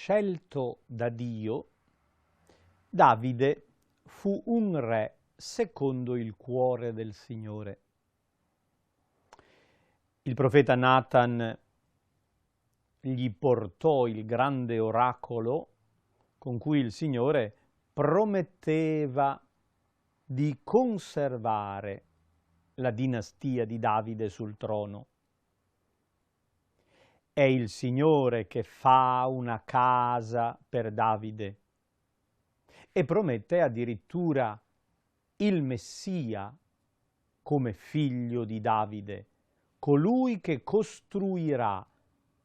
Scelto da Dio, Davide fu un re secondo il cuore del Signore. Il profeta Natan gli portò il grande oracolo con cui il Signore prometteva di conservare la dinastia di Davide sul trono. È il Signore che fa una casa per Davide e promette addirittura il Messia come figlio di Davide, colui che costruirà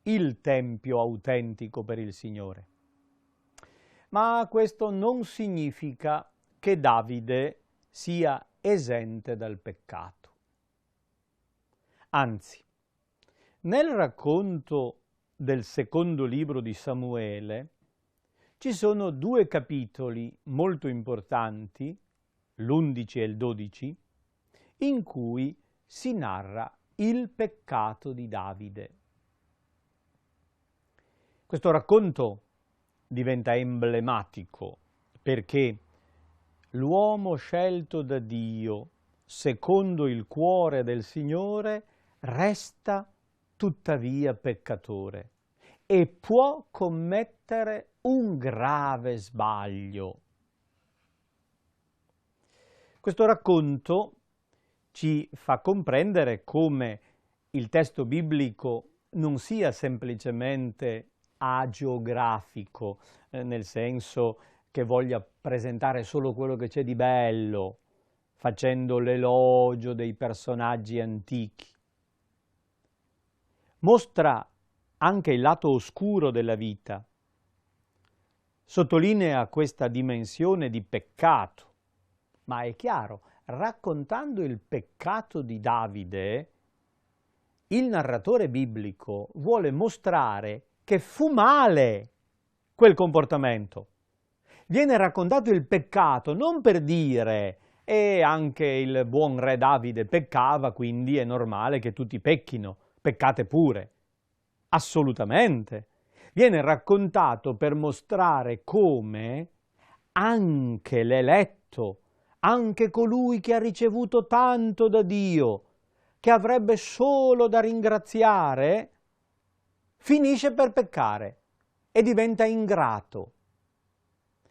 il Tempio autentico per il Signore. Ma questo non significa che Davide sia esente dal peccato. Anzi, nel racconto del secondo libro di Samuele ci sono due capitoli molto importanti, l'11 e il 12, in cui si narra il peccato di Davide. Questo racconto diventa emblematico perché l'uomo scelto da Dio, secondo il cuore del Signore, resta tuttavia peccatore e può commettere un grave sbaglio. Questo racconto ci fa comprendere come il testo biblico non sia semplicemente agiografico, nel senso che voglia presentare solo quello che c'è di bello, facendo l'elogio dei personaggi antichi. Mostra anche il lato oscuro della vita, sottolinea questa dimensione di peccato, ma è chiaro, raccontando il peccato di Davide, il narratore biblico vuole mostrare che fu male quel comportamento. Viene raccontato il peccato non per dire e anche il buon re Davide peccava, quindi è normale che tutti pecchino, peccate pure. Assolutamente. Viene raccontato per mostrare come anche l'eletto, anche colui che ha ricevuto tanto da Dio, che avrebbe solo da ringraziare, finisce per peccare e diventa ingrato.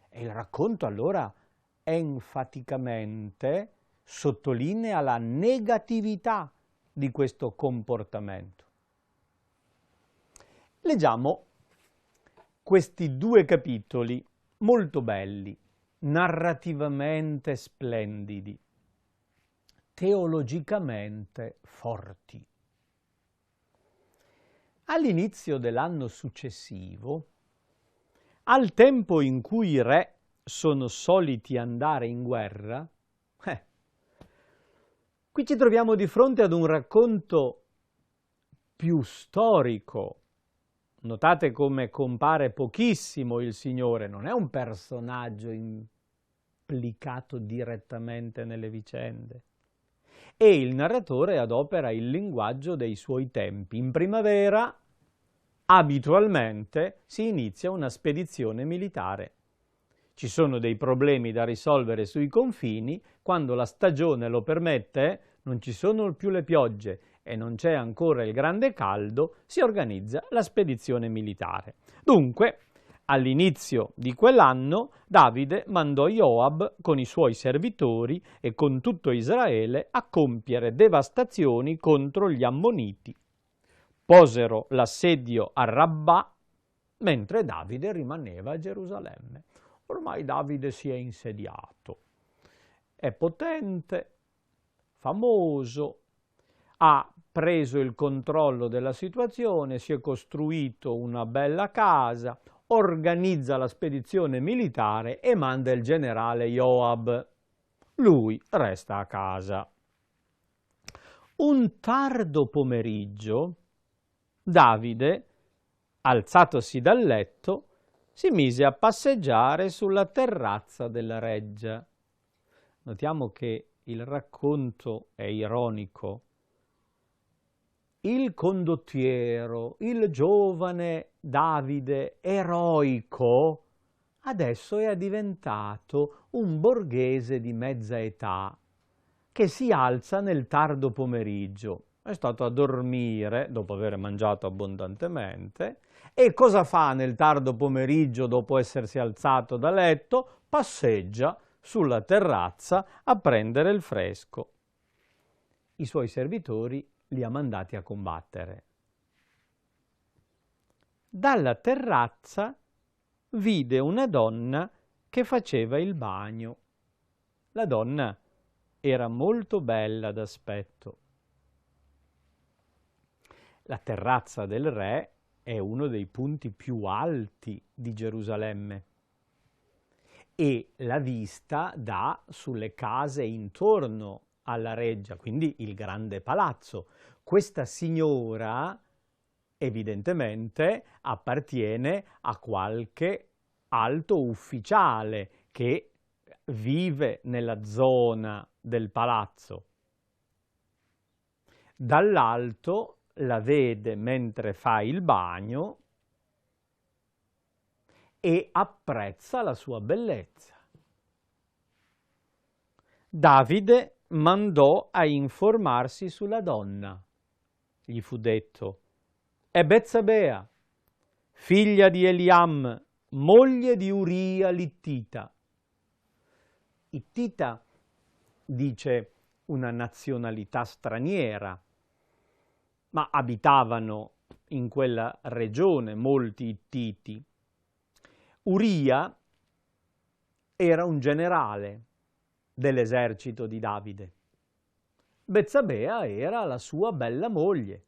E il racconto allora enfaticamente sottolinea la negatività di questo comportamento. Leggiamo questi due capitoli molto belli, narrativamente splendidi, teologicamente forti. All'inizio dell'anno successivo, al tempo in cui i re sono soliti andare in guerra, qui ci troviamo di fronte ad un racconto più storico. Notate come compare pochissimo il Signore, non è un personaggio implicato direttamente nelle vicende. E il narratore adopera il linguaggio dei suoi tempi. In primavera, abitualmente, si inizia una spedizione militare. Ci sono dei problemi da risolvere sui confini, quando la stagione lo permette, non ci sono più le piogge e non c'è ancora il grande caldo, si organizza la spedizione militare. Dunque, all'inizio di quell'anno, Davide mandò Joab con i suoi servitori e con tutto Israele a compiere devastazioni contro gli Ammoniti. Posero l'assedio a Rabbà, mentre Davide rimaneva a Gerusalemme. Ormai Davide si è insediato, è potente, famoso, ha preso il controllo della situazione, si è costruito una bella casa, organizza la spedizione militare e manda il generale Joab. Lui resta a casa. Un tardo pomeriggio, Davide, alzatosi dal letto, si mise a passeggiare sulla terrazza della reggia. Notiamo che il racconto è ironico. Il condottiero, il giovane Davide eroico, adesso è diventato un borghese di mezza età che si alza nel tardo pomeriggio. È stato a dormire dopo aver mangiato abbondantemente e cosa fa nel tardo pomeriggio dopo essersi alzato da letto? Passeggia sulla terrazza a prendere il fresco. I suoi servitori li ha mandati a combattere. Dalla terrazza vide una donna che faceva il bagno. La donna era molto bella d'aspetto. La terrazza del re è uno dei punti più alti di Gerusalemme e la vista dà sulle case intorno alla reggia, quindi il grande palazzo. Questa signora evidentemente appartiene a qualche alto ufficiale che vive nella zona del palazzo. Dall'alto la vede mentre fa il bagno e apprezza la sua bellezza. Davide mandò a informarsi sulla donna. Gli fu detto: è Betsabea, figlia di Eliam, moglie di Uria l'Ittita. Ittita dice una nazionalità straniera, ma abitavano in quella regione molti Ittiti. Uria era un generale dell'esercito di Davide. Betsabea era la sua bella moglie.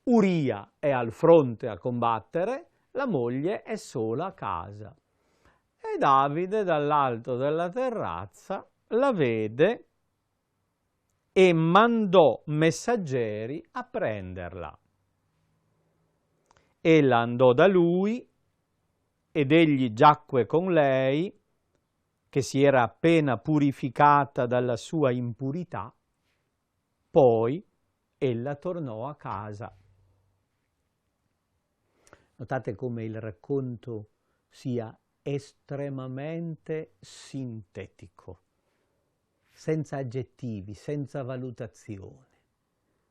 Uria è al fronte a combattere, la moglie è sola a casa. E Davide dall'alto della terrazza la vede e mandò messaggeri a prenderla. Ella andò da lui ed egli giacque con lei, che si era appena purificata dalla sua impurità. Poi ella tornò a casa. Notate come il racconto sia estremamente sintetico, senza aggettivi, senza valutazione.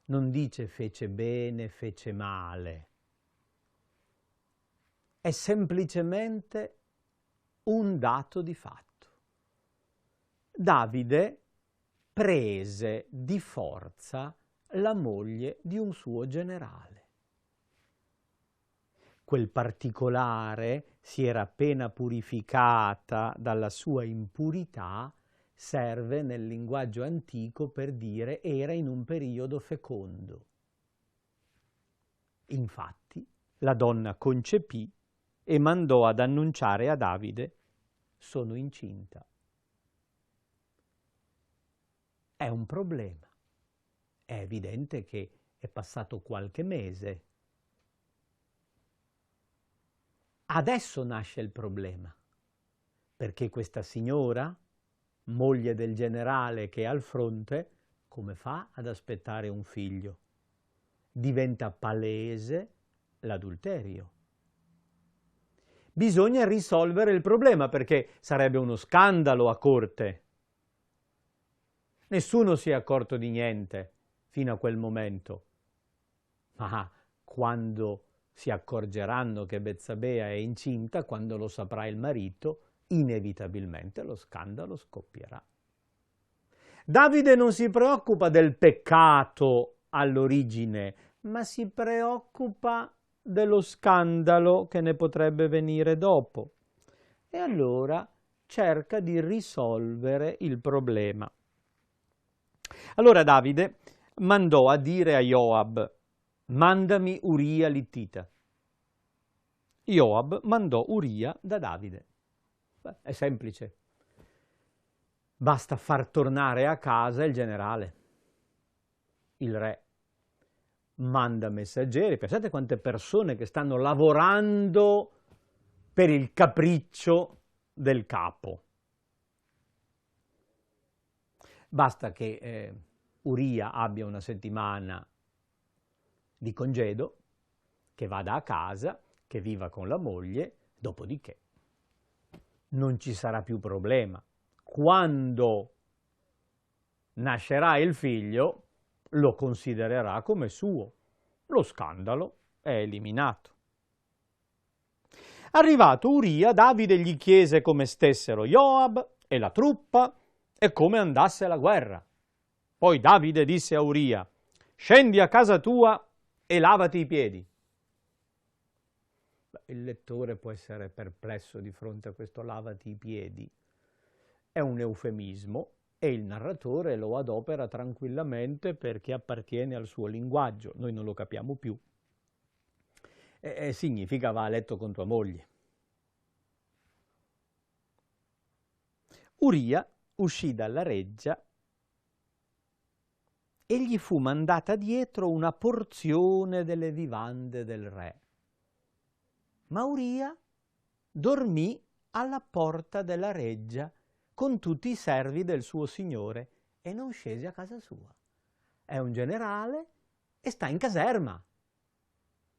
Non dice fece bene, fece male. È semplicemente un dato di fatto. Davide prese di forza la moglie di un suo generale. Quel particolare si era appena purificata dalla sua impurità, serve nel linguaggio antico per dire era in un periodo fecondo. Infatti, la donna concepì e mandò ad annunciare a Davide: sono incinta. È un problema. È evidente che è passato qualche mese. Adesso nasce il problema, perché questa signora, moglie del generale che è al fronte, come fa ad aspettare un figlio? Diventa palese l'adulterio. Bisogna risolvere il problema, perché sarebbe uno scandalo a corte. Nessuno si è accorto di niente fino a quel momento, ma quando si accorgeranno che Betsabea è incinta, quando lo saprà il marito, inevitabilmente lo scandalo scoppierà. Davide non si preoccupa del peccato all'origine, ma si preoccupa dello scandalo che ne potrebbe venire dopo. E allora cerca di risolvere il problema. Allora Davide mandò a dire a Joab: mandami Uria l'Ittita. Joab mandò Uria da Davide. Beh, è semplice. Basta far tornare a casa il generale, il re. Manda messaggeri. Pensate quante persone che stanno lavorando per il capriccio del capo. Basta che Uria abbia una settimana di congedo, che vada a casa, che viva con la moglie, dopodiché non ci sarà più problema. Quando nascerà il figlio, lo considererà come suo. Lo scandalo è eliminato. Arrivato Uria, Davide gli chiese come stessero Joab e la truppa e come andasse la guerra. Poi Davide disse a Uria: scendi a casa tua e lavati i piedi. Il lettore può essere perplesso di fronte a questo lavati i piedi. È un eufemismo e il narratore lo adopera tranquillamente perché appartiene al suo linguaggio. Noi non lo capiamo più. Significa va a letto con tua moglie. Uria uscì dalla reggia e gli fu mandata dietro una porzione delle vivande del re. Ma Uria dormì alla porta della reggia con tutti i servi del suo signore e non scese a casa sua. È un generale e sta in caserma.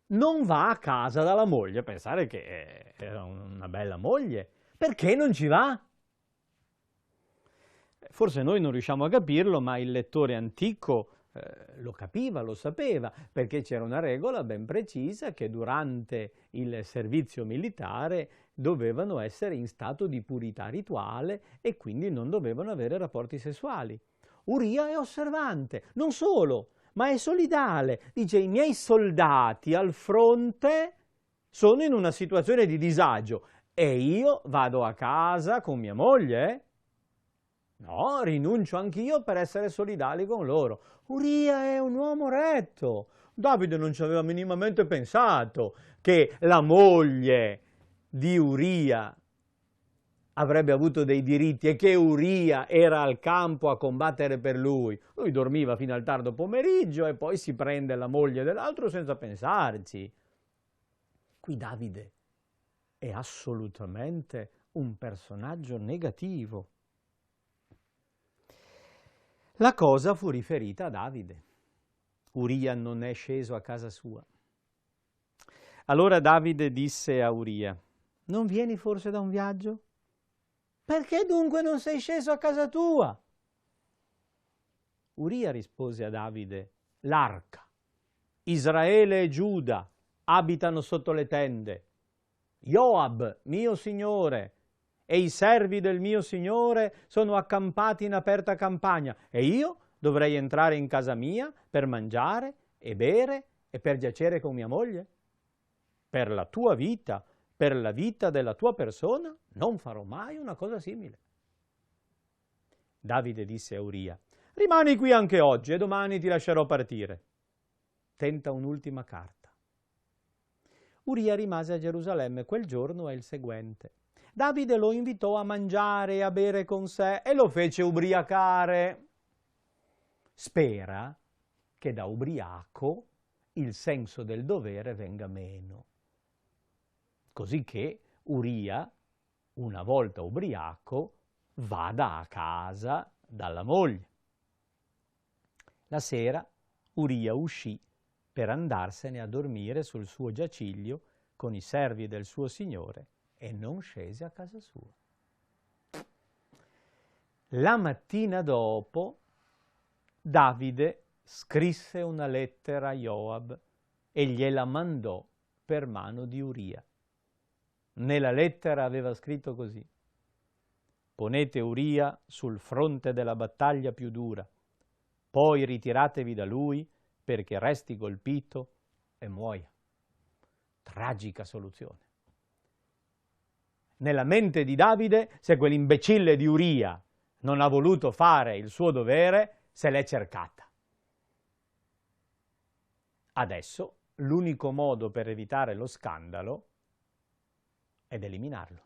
Non va a casa dalla moglie. Pensare che era una bella moglie. Perché non ci va? Forse noi non riusciamo a capirlo, ma il lettore antico lo capiva, lo sapeva, perché c'era una regola ben precisa che durante il servizio militare dovevano essere in stato di purità rituale e quindi non dovevano avere rapporti sessuali. Uria è osservante, non solo, ma è solidale. Dice: i miei soldati al fronte sono in una situazione di disagio e io vado a casa con mia moglie? No, rinuncio anch'io per essere solidali con loro. Uria è un uomo retto. Davide non ci aveva minimamente pensato che la moglie di Uria avrebbe avuto dei diritti e che Uria era al campo a combattere per lui. Lui dormiva fino al tardo pomeriggio e poi si prende la moglie dell'altro senza pensarci. Qui Davide è assolutamente un personaggio negativo. La cosa fu riferita a Davide. Uria non è sceso a casa sua. Allora Davide disse a Uria: non vieni forse da un viaggio? Perché dunque non sei sceso a casa tua? Uria rispose a Davide: l'arca, Israele e Giuda abitano sotto le tende. Joab, mio signore, e i servi del mio signore sono accampati in aperta campagna e io dovrei entrare in casa mia per mangiare e bere e per giacere con mia moglie? Per la tua vita, per la vita della tua persona, non farò mai una cosa simile. Davide disse a Uria: rimani qui anche oggi e domani ti lascerò partire. Tenta un'ultima carta. Uria rimase a Gerusalemme quel giorno e il seguente. Davide lo invitò a mangiare e a bere con sé e lo fece ubriacare. Spera che da ubriaco il senso del dovere venga meno, così che Uria, una volta ubriaco, vada a casa dalla moglie. La sera Uria uscì per andarsene a dormire sul suo giaciglio con i servi del suo signore e non scese a casa sua. La mattina dopo Davide scrisse una lettera a Joab e gliela mandò per mano di Uria. Nella lettera aveva scritto così: ponete Uria sul fronte della battaglia più dura, poi ritiratevi da lui perché resti colpito e muoia. Tragica soluzione. nella mente di Davide, se quell'imbecille di Uria non ha voluto fare il suo dovere, se l'è cercata. Adesso l'unico modo per evitare lo scandalo è eliminarlo.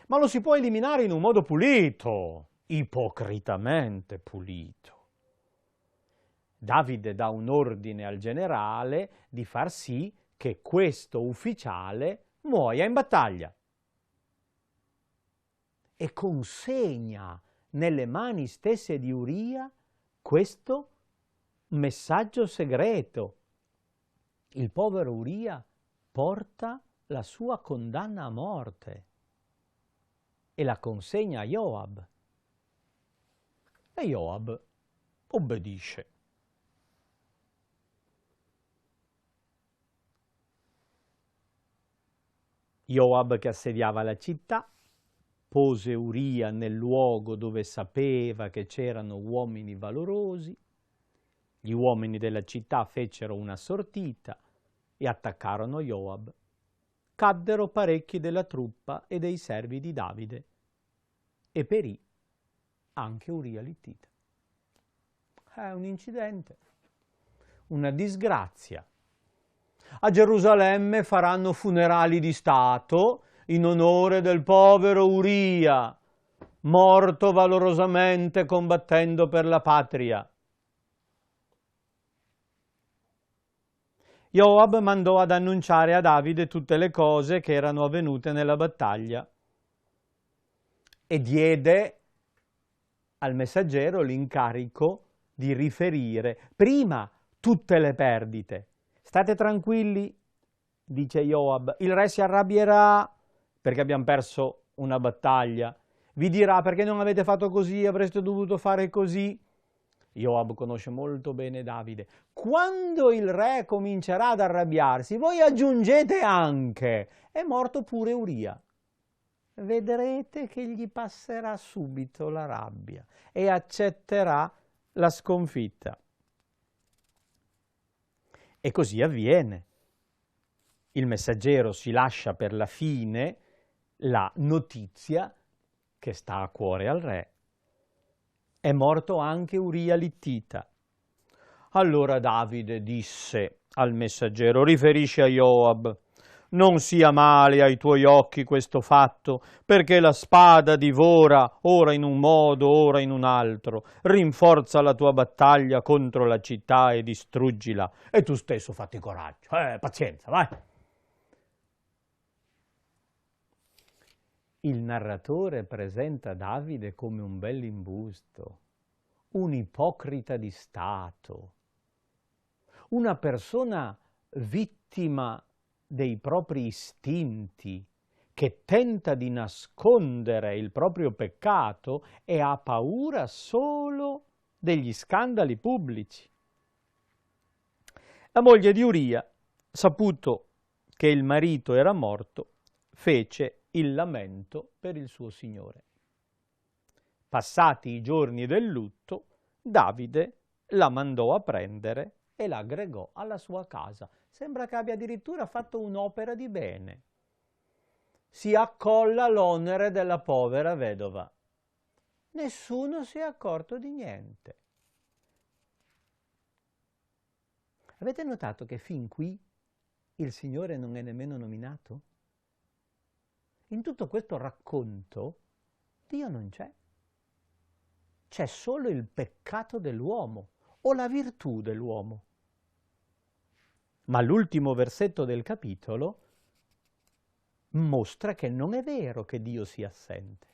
Ma lo si può eliminare in un modo pulito, ipocritamente pulito. Davide dà un ordine al generale di far sì che questo ufficiale muoia in battaglia e consegna nelle mani stesse di Uria questo messaggio segreto. Il povero Uria porta la sua condanna a morte e la consegna a Joab. E Joab obbedisce. Joab, che assediava la città, pose Uria nel luogo dove sapeva che c'erano uomini valorosi. Gli uomini della città fecero una sortita e attaccarono Joab. Caddero parecchi della truppa e dei servi di Davide e perì anche Uria l'Ittita. È un incidente, una disgrazia. A Gerusalemme faranno funerali di Stato in onore del povero Uria, morto valorosamente combattendo per la patria. Joab mandò ad annunciare a Davide tutte le cose che erano avvenute nella battaglia e diede al messaggero l'incarico di riferire prima tutte le perdite. State tranquilli, dice Joab, il re si arrabbierà perché abbiamo perso una battaglia. Vi dirà perché non avete fatto così, avreste dovuto fare così. Joab conosce molto bene Davide. Quando il re comincerà ad arrabbiarsi, voi aggiungete anche, è morto pure Uria. Vedrete che gli passerà subito la rabbia e accetterà la sconfitta. E così avviene. Il messaggero si lascia per la fine la notizia che sta a cuore al re. È morto anche Uria l'Ittita. Allora Davide disse al messaggero: riferisci a Joab, non sia male ai tuoi occhi questo fatto, perché la spada divora ora in un modo, ora in un altro. Rinforza la tua battaglia contro la città e distruggila. E tu stesso fatti coraggio. Pazienza, vai. Il narratore presenta Davide come un bell'imbusto, un ipocrita di Stato, una persona vittima dei propri istinti, che tenta di nascondere il proprio peccato e ha paura solo degli scandali pubblici. La moglie di Uria, saputo che il marito era morto, fece il lamento per il suo signore. Passati i giorni del lutto, Davide la mandò a prendere e la aggregò alla sua casa. Sembra che abbia addirittura fatto un'opera di bene. Si accolla l'onere della povera vedova. Nessuno si è accorto di niente. Avete notato che fin qui il Signore non è nemmeno nominato? In tutto questo racconto Dio non c'è. C'è solo il peccato dell'uomo o la virtù dell'uomo. Ma l'ultimo versetto del capitolo mostra che non è vero che Dio sia assente.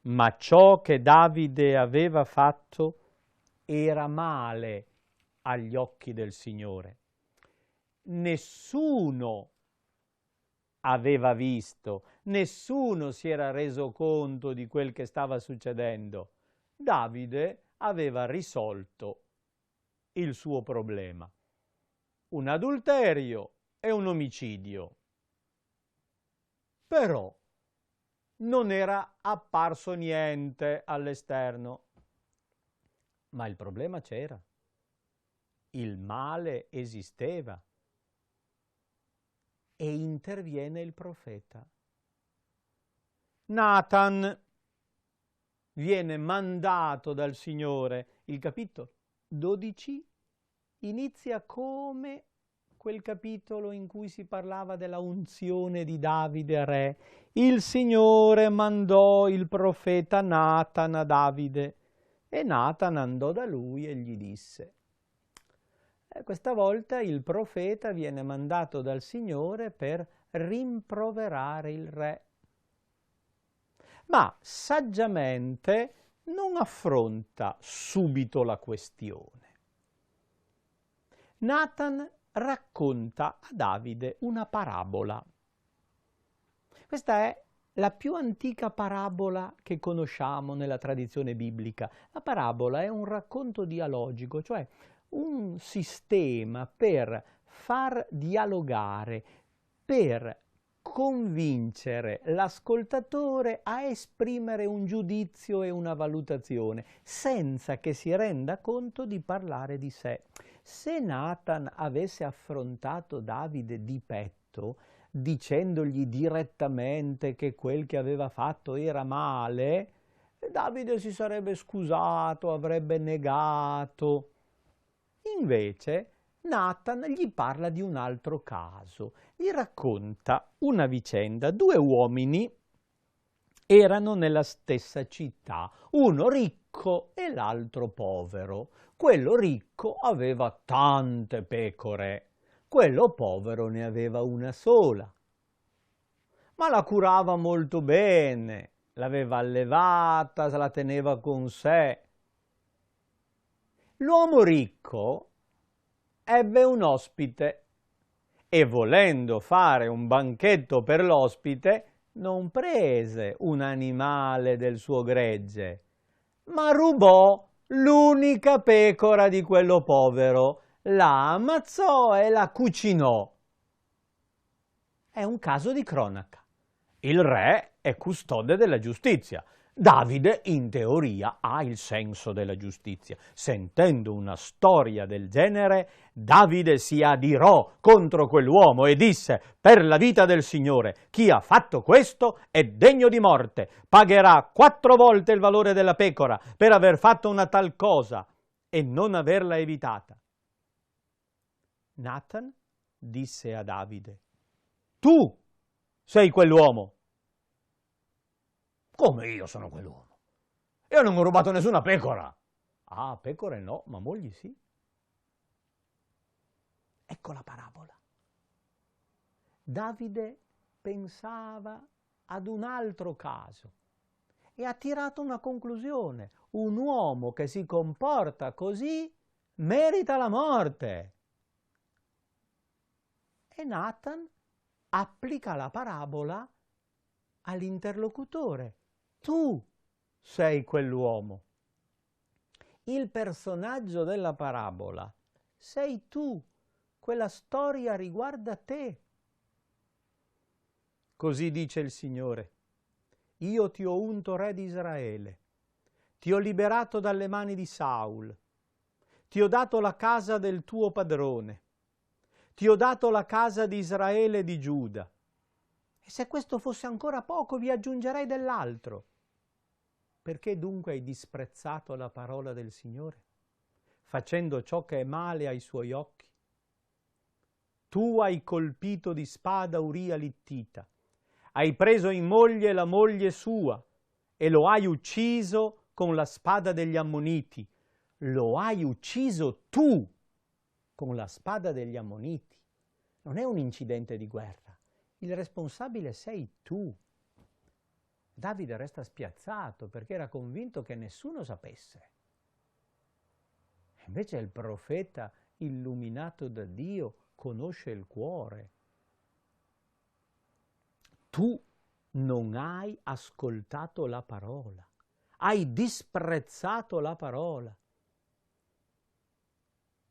Ma ciò che Davide aveva fatto era male agli occhi del Signore. Nessuno aveva visto, nessuno si era reso conto di quel che stava succedendo. Davide aveva risolto il suo problema. Un adulterio e un omicidio. Però non era apparso niente all'esterno. Ma il problema c'era. Il male esisteva. E interviene il profeta. Nathan viene mandato dal Signore. Il capitolo 12 inizia come quel capitolo in cui si parlava della unzione di Davide re. Il Signore mandò il profeta Nathan a Davide e Nathan andò da lui e gli disse. Questa volta il profeta viene mandato dal Signore per rimproverare il re. Ma saggiamente non affronta subito la questione. Nathan racconta a Davide una parabola. Questa è la più antica parabola che conosciamo nella tradizione biblica. La parabola è un racconto dialogico, cioè un sistema per far dialogare, per convincere l'ascoltatore a esprimere un giudizio e una valutazione, senza che si renda conto di parlare di sé. Se Nathan avesse affrontato Davide di petto, dicendogli direttamente che quel che aveva fatto era male, Davide si sarebbe scusato, avrebbe negato. Invece Nathan gli parla di un altro caso, gli racconta una vicenda. Due uomini erano nella stessa città, uno ricco e l'altro povero. Quello ricco aveva tante pecore, quello povero ne aveva una sola, ma la curava molto bene, l'aveva allevata, se la teneva con sé. L'uomo ricco ebbe un ospite e, volendo fare un banchetto per l'ospite, non prese un animale del suo gregge, ma rubò l'unica pecora di quello povero, la ammazzò e la cucinò. È un caso di cronaca. Il re è custode della giustizia. Davide, in teoria, ha il senso della giustizia. Sentendo una storia del genere, Davide si adirò contro quell'uomo e disse: «Per la vita del Signore, chi ha fatto questo è degno di morte. Pagherà 4 volte il valore della pecora per aver fatto una tal cosa e non averla evitata». Nathan disse a Davide: «Tu sei quell'uomo». «Come io sono quell'uomo? Io non ho rubato nessuna pecora». «Ah, pecore no, ma mogli sì». Ecco la parabola. Davide pensava ad un altro caso e ha tirato una conclusione. Un uomo che si comporta così merita la morte. E Nathan applica la parabola all'interlocutore. Tu sei quell'uomo. Il personaggio della parabola sei tu. Quella storia riguarda te. Così dice il Signore: io ti ho unto re di Israele, ti ho liberato dalle mani di Saul, ti ho dato la casa del tuo padrone, ti ho dato la casa di Israele e di Giuda. E se questo fosse ancora poco, vi aggiungerei dell'altro. Perché dunque hai disprezzato la parola del Signore, facendo ciò che è male ai suoi occhi? Tu hai colpito di spada Uria l'Ittita, hai preso in moglie la moglie sua e lo hai ucciso con la spada degli Ammoniti. Lo hai ucciso tu con la spada degli Ammoniti. Non è un incidente di guerra, il responsabile sei tu. Davide resta spiazzato perché era convinto che nessuno sapesse. Invece il profeta, illuminato da Dio, conosce il cuore. Tu non hai ascoltato la parola, hai disprezzato la parola.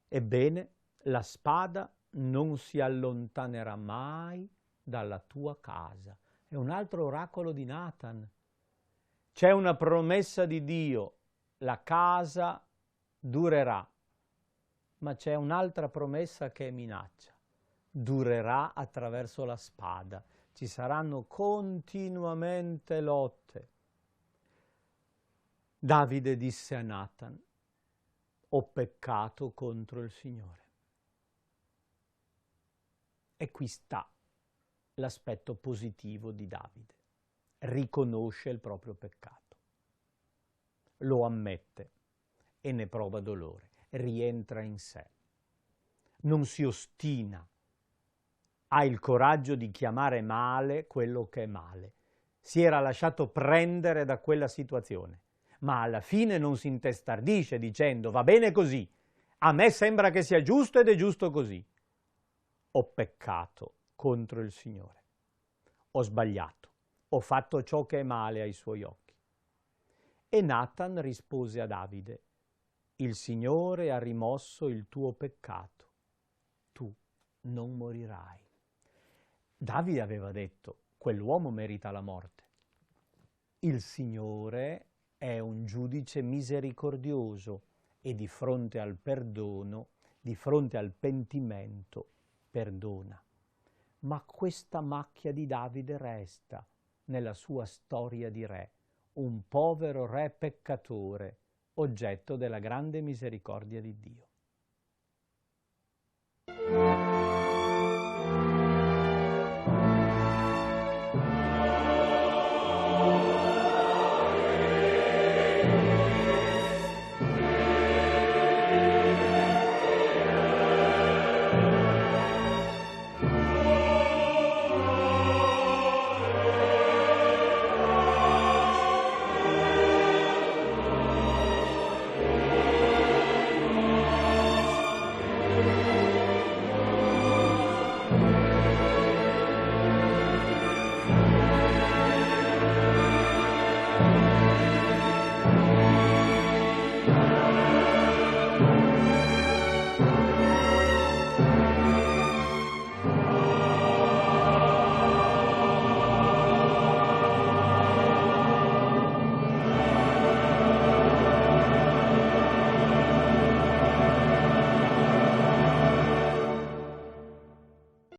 Ebbene, la spada non si allontanerà mai dalla tua casa. È un altro oracolo di Nathan. C'è una promessa di Dio: la casa durerà, ma c'è un'altra promessa che minaccia: durerà attraverso la spada. ci saranno continuamente lotte. Davide disse a Nathan: ho peccato contro il Signore. E qui sta l'aspetto positivo di Davide. Riconosce il proprio peccato, lo ammette e ne prova dolore, rientra in sé. Non si ostina, ha il coraggio di chiamare male quello che è male. Si era lasciato prendere da quella situazione, ma alla fine non si intestardisce dicendo: va bene così, a me sembra che sia giusto ed è giusto così. Ho peccato contro il Signore, ho sbagliato, ho fatto ciò che è male ai suoi occhi. E Nathan rispose a Davide: il Signore ha rimosso il tuo peccato, tu non morirai. Davide aveva detto: quell'uomo merita la morte. Il Signore è un giudice misericordioso e di fronte al perdono, di fronte al pentimento, perdona. Ma questa macchia di Davide resta nella sua storia di re, un povero re peccatore, oggetto della grande misericordia di Dio.